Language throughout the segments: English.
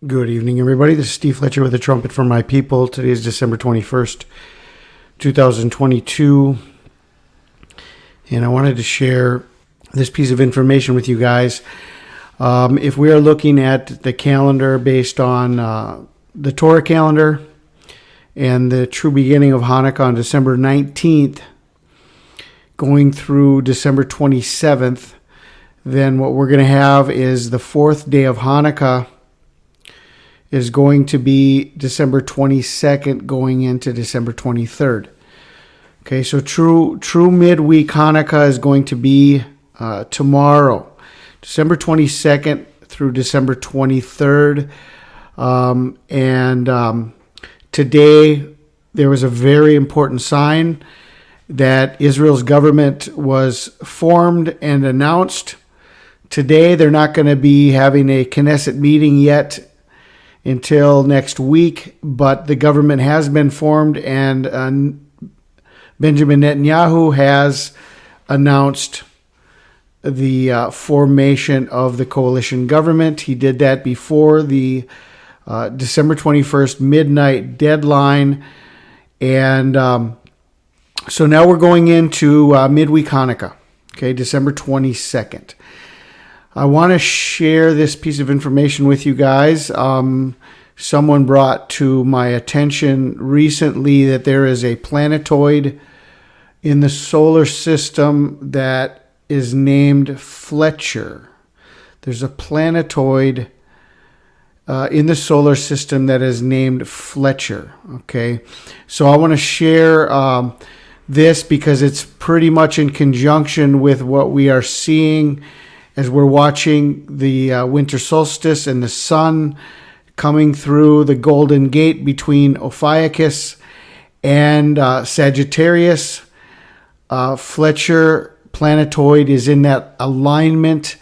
Good evening, everybody. This is Steve Fletcher with a trumpet for my people. Today is December 21st, 2022. And I wanted to share this piece of information with you guys. If we are looking at the calendar based on the Torah calendar and the true beginning of Hanukkah on December 19th, going through December 27th, then what we're going to have is the fourth day of Hanukkah is going to be December 22nd going into December 23rd. Okay, so true midweek Hanukkah is going to be tomorrow, December 22nd through December 23rd. Today there was a very important sign that Israel's government was formed and announced. Today they're not going to be having a Knesset meeting yet until next week, but the government has been formed, and Benjamin Netanyahu has announced the formation of the coalition government. He did that before the December 21st midnight deadline, and so now we're going into midweek Hanukkah, okay, December 22nd. I want to share this piece of information with you guys. Someone brought to my attention recently that there is a planetoid in the solar system that is named Fletcher. There's a planetoid in the solar system that is named Fletcher. Okay, so I want to share this because it's pretty much in conjunction with what we are seeing as we're watching the winter solstice and the sun coming through the Golden Gate between Ophiuchus and Sagittarius. Fletcher planetoid is in that alignment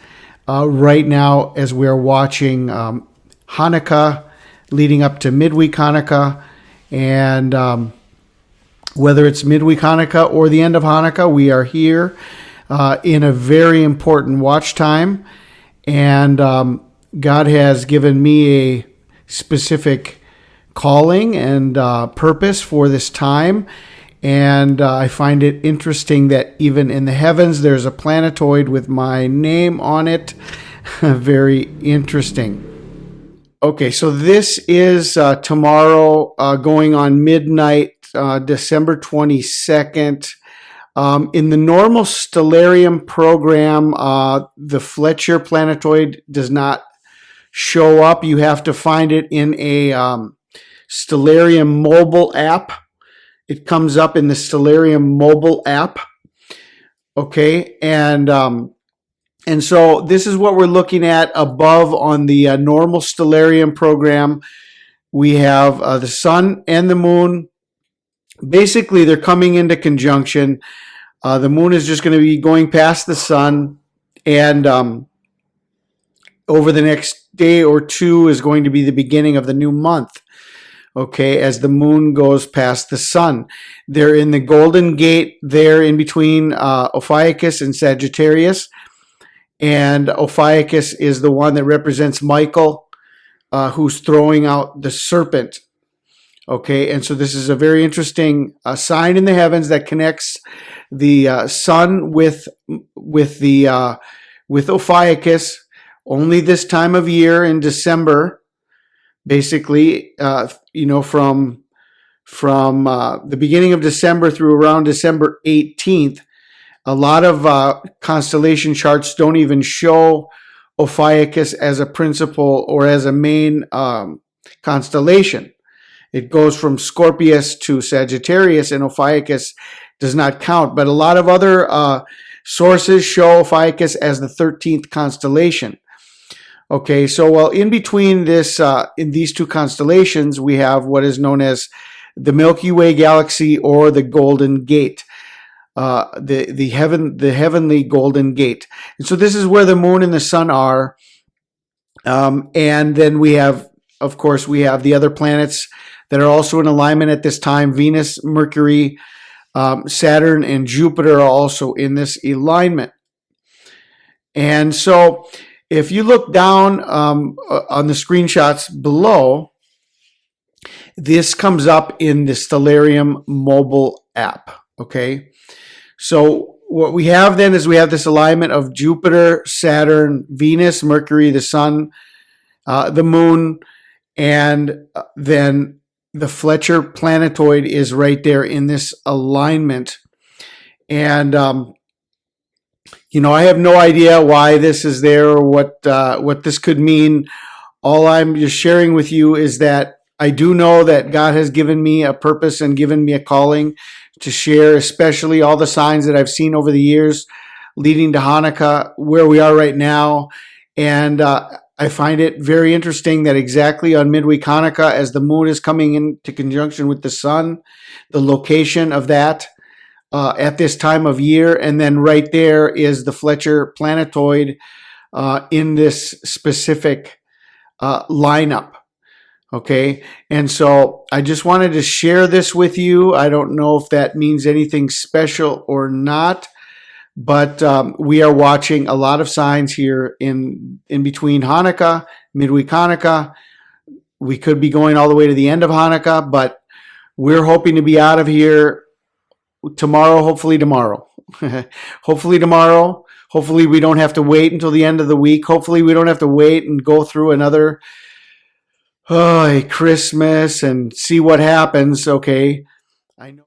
right now as we're watching Hanukkah leading up to midweek Hanukkah. And whether it's midweek Hanukkah or the end of Hanukkah, we are here in a very important watch time, and God has given me a specific calling and purpose for this time, and I find it interesting that even in the heavens there's a planetoid with my name on it. Very interesting. Okay, so this is tomorrow going on midnight, December 22nd. In the normal stellarium program, the Fletcher planetoid does not show up. You have to find it in a stellarium mobile app. It comes up in the stellarium mobile app. Okay, and so this is what we're looking at above on the normal stellarium program. We have the sun and the moon. Basically, they're coming into conjunction. The moon is just going to be going past the sun, and over the next day or two is going to be the beginning of the new month, okay, as the moon goes past the sun. They're in the Golden Gate there in between Ophiuchus and Sagittarius, and Ophiuchus is the one that represents Michael, who's throwing out the serpent. Okay, and so this is a very interesting sign in the heavens that connects the sun with Ophiuchus. Only this time of year in December, basically, from the beginning of December through around December 18th, a lot of constellation charts don't even show Ophiuchus as a principal or as a main constellation. It goes from Scorpius to Sagittarius, and Ophiuchus does not count. But a lot of other sources show Ophiuchus as the 13th constellation. Okay, so in between this, in these two constellations, we have what is known as the Milky Way galaxy or the Golden Gate, the heavenly Golden Gate. And so this is where the moon and the sun are. And then we have, of course, the other planets that are also in alignment at this time. Venus, Mercury, Saturn, and Jupiter are also in this alignment. And so if you look down on the screenshots below, this comes up in the Stellarium mobile app. Okay, so what we have then is we have this alignment of Jupiter, Saturn, Venus, Mercury, the Sun, the Moon, and then the Fletcher Planetoide is right there in this alignment. And I have no idea why this is there or what this could mean. All I'm just sharing with you is that I do know that God has given me a purpose and given me a calling to share, especially all the signs that I've seen over the years leading to Hanukkah, where we are right now. And I find it very interesting that exactly on midweek Hanukkah, as the moon is coming into conjunction with the sun, the location of that at this time of year, and then right there is the Fletcher Planetoide in this specific lineup. Okay, and so I just wanted to share this with you. I don't know if that means anything special or not, but we are watching a lot of signs here in between Hanukkah, midweek Hanukkah. We could be going all the way to the end of Hanukkah, but we're hoping to be out of here tomorrow, hopefully tomorrow. Hopefully tomorrow. Hopefully we don't have to wait until the end of the week. Hopefully we don't have to wait and go through another Christmas and see what happens. Okay.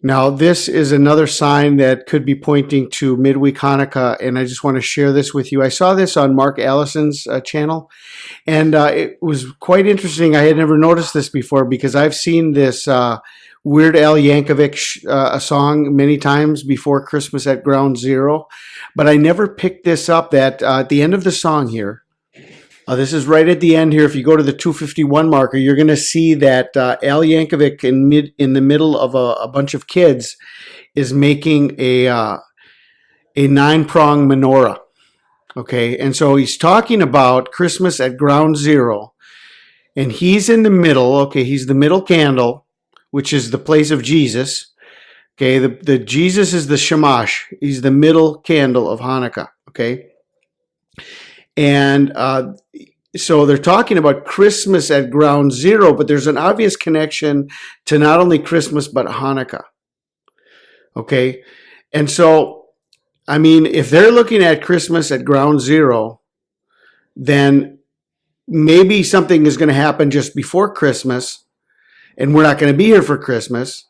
Now, this is another sign that could be pointing to midweek Hanukkah, and I just want to share this with you. I saw this on Mark Allison's channel, and it was quite interesting. I had never noticed this before because I've seen this Weird Al Yankovic song many times before Christmas at Ground Zero, but I never picked this up that at the end of the song here, this is right at the end here. If you go to the 251 marker, you're going to see that Al Yankovic in the middle of a bunch of kids is making a 9-prong menorah. Okay, and so he's talking about Christmas at Ground Zero, and he's in the middle. Okay, he's the middle candle, which is the place of Jesus. Okay, the Jesus is the shamash. He's the middle candle of Hanukkah. Okay. And so they're talking about Christmas at Ground Zero, but there's an obvious connection to not only Christmas, but Hanukkah. Okay. And so, I mean, if they're looking at Christmas at Ground Zero, then maybe something is going to happen just before Christmas, and we're not going to be here for Christmas.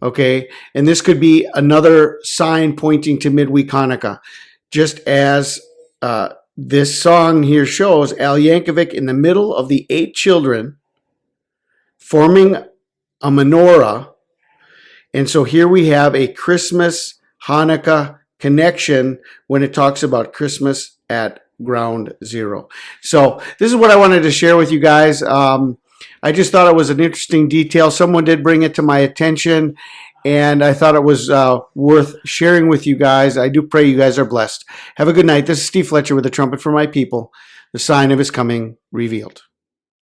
Okay. And this could be another sign pointing to midweek Hanukkah, just as this song here shows Al Yankovic in the middle of the 8 children forming a menorah. And so here we have a Christmas Hanukkah connection when it talks about Christmas at Ground Zero. So this is what I wanted to share with you guys. I just thought it was an interesting detail. Someone did bring it to my attention, and I thought it was worth sharing with you guys. I do pray you guys are blessed. Have a good night. This is Steve Fletcher with the Trumpet for My People, the sign of his coming revealed.